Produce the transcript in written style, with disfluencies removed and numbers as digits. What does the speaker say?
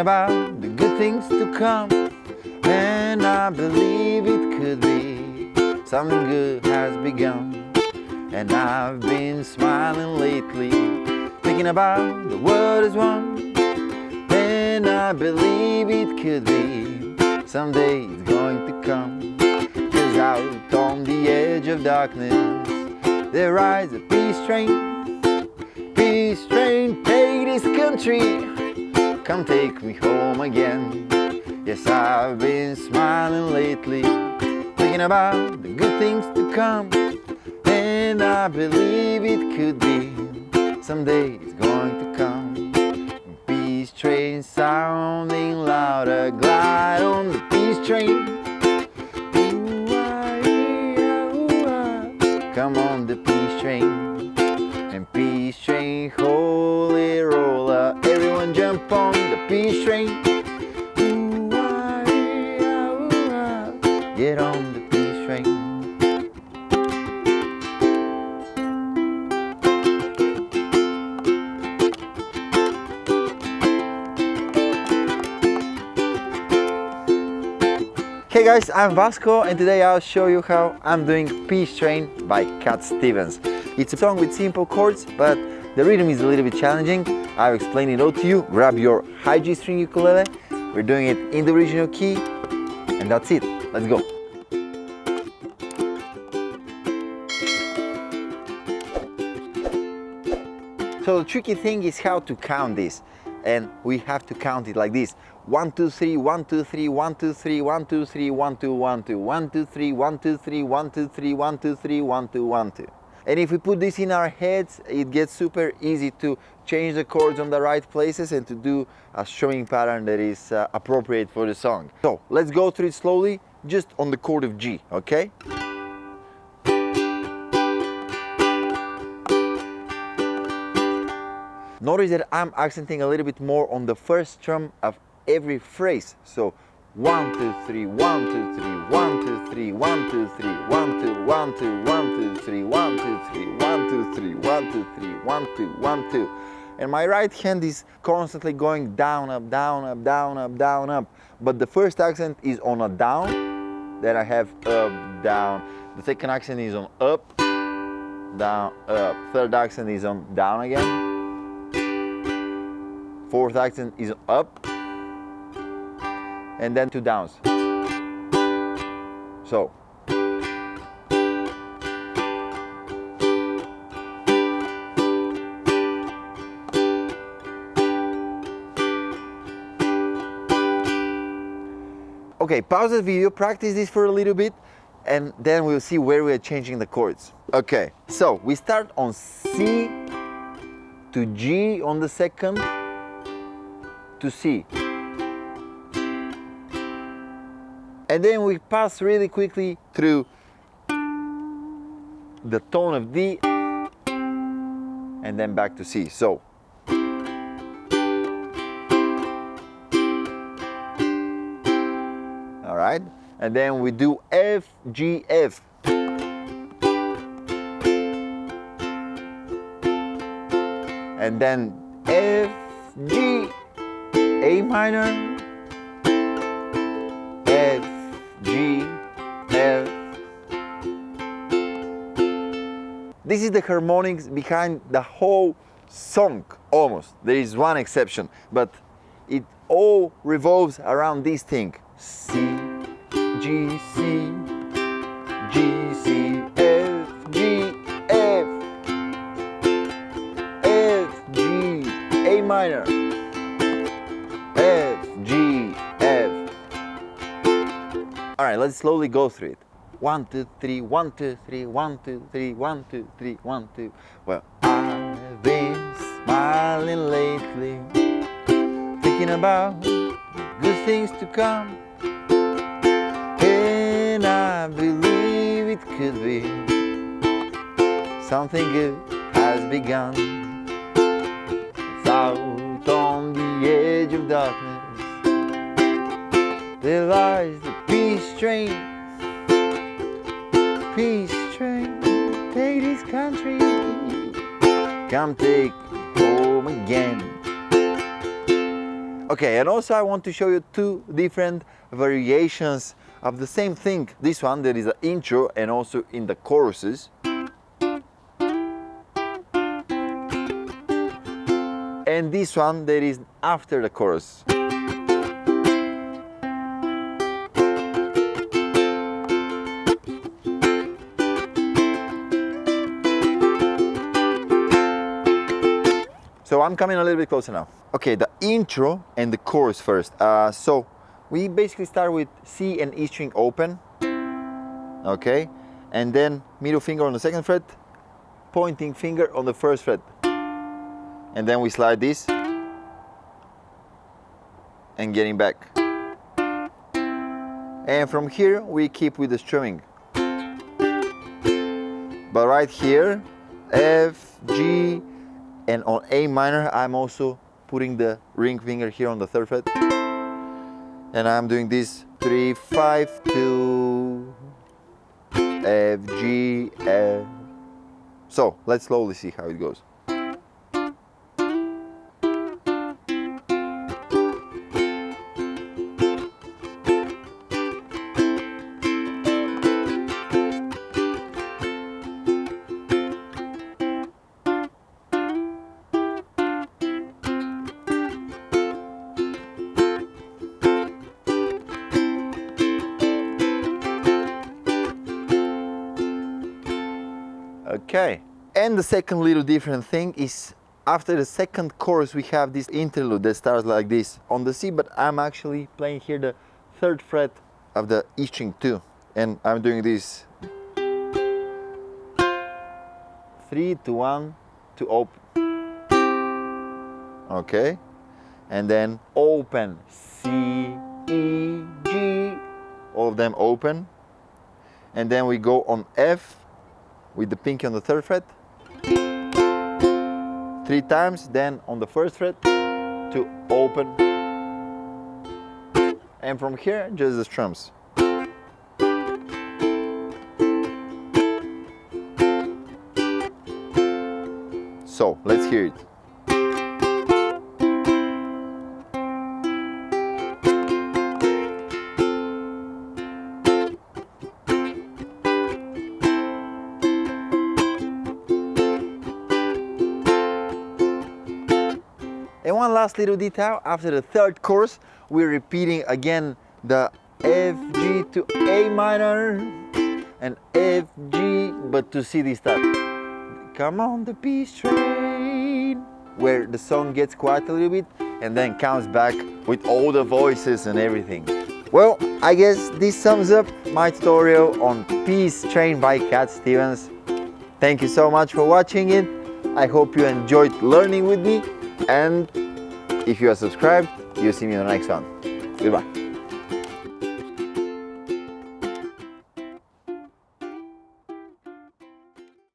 about the good things to come, and I believe it could be something good has begun. And I've been smiling lately, thinking about the world is one, and I believe it could be someday it's going to come. 'Cause out on the edge of darkness there rides a peace train. Peace train, take this country, come take me home again. Yes, I've been smiling lately, thinking about the good things to come, and I believe it could be someday it's going to come. Peace train sounding louder, glide on the peace train. Come on the peace train, and peace train, holy roller, everyone jump on the peace train. Get on the peace train. Hey guys, I'm Vasco, and today I'll show you how I'm doing Peace Train by Cat Stevens. It's a song with simple chords, but the rhythm is a little bit challenging. I'll explain it all to you. Grab your high G string ukulele. We're doing it in the original key, and that's it. Let's go. So the tricky thing is how to count this, and we have to count it like this: 1 2 3 1 2 3 1 2 3 1 2 3 1 2 1 2 1 2 3 1 2 3 1 2 3 1 2 3 1 2 1 2. And if we put this in our heads, it gets super easy to change the chords on the right places and to do a strumming pattern that is appropriate for the song. So let's go through it slowly, just on the chord of G, okay? Notice that I'm accenting a little bit more on the first strum of every phrase. So 1 2 3 1 2 3 1 2 3 1 2 3 1 2 1 2 1 2 3 1 2 3 1 2 3 1 2 3 1 2 1 2. And my right hand is constantly going down, up, down, up, down, up, down, up. But the first accent is on a down, then I have up, down. The second accent is on up, down, up. Third accent is on down again. Fourth accent is up, and then 2 downs. So. Okay, pause the video, practice this for a little bit, and then we'll see where we are changing the chords. Okay, so we start on C to G on the second, to C. And then we pass really quickly through the tone of D and then back to C. So all right, and then we do F, G, F. And then F, G, A minor, F, G, F. This is the harmonics behind the whole song, almost. There is one exception, but it all revolves around this thing. C, G, C, G, C, F, G, F, F, G, A minor, F, G, F. All right, let's slowly go through it. 1 2 3 1 2 3 1 2 3 1 2 3 1 2. Well, I've been smiling lately, thinking about good things to come, and I believe it could be something good has begun. It's out on the edge of darkness, there lies the peace train. Peace train, take this country, come take me home again. Okay, and also I want to show you two different variations of the same thing. This one, there is an intro and also in the choruses. And this one, there is after the chorus. So I'm coming a little bit closer now. Okay, the intro and the chorus first. So we basically start with C and E string open. Okay, and then middle finger on the second fret, pointing finger on the first fret. And then we slide this and getting back. And from here we keep with the strumming. But right here, F, G, and on A minor, I'm also putting the ring finger here on the third fret. And I'm doing this 3, 5, 2, F, G, F. So let's slowly see how it goes. Okay, and the second little different thing is after the second chorus we have this interlude that starts like this on the C, but I'm actually playing here the third fret of the E string too, and I'm doing this 3 to 1 to open. Okay, and then open C, E, G, all of them open, and then we go on F with the pinky on the third fret 3 times, then on the first fret to open, and from here just the strums. So let's hear it. And one last little detail, after the third chorus, we're repeating again the F, G to A minor and F, G, but to C this time. Come on the peace train, where the song gets quiet a little bit and then comes back with all the voices and everything. Well, I guess this sums up my tutorial on Peace Train by Cat Stevens. Thank you so much for watching it. I hope you enjoyed learning with me. And if you are subscribed, you'll see me on the next one. Goodbye.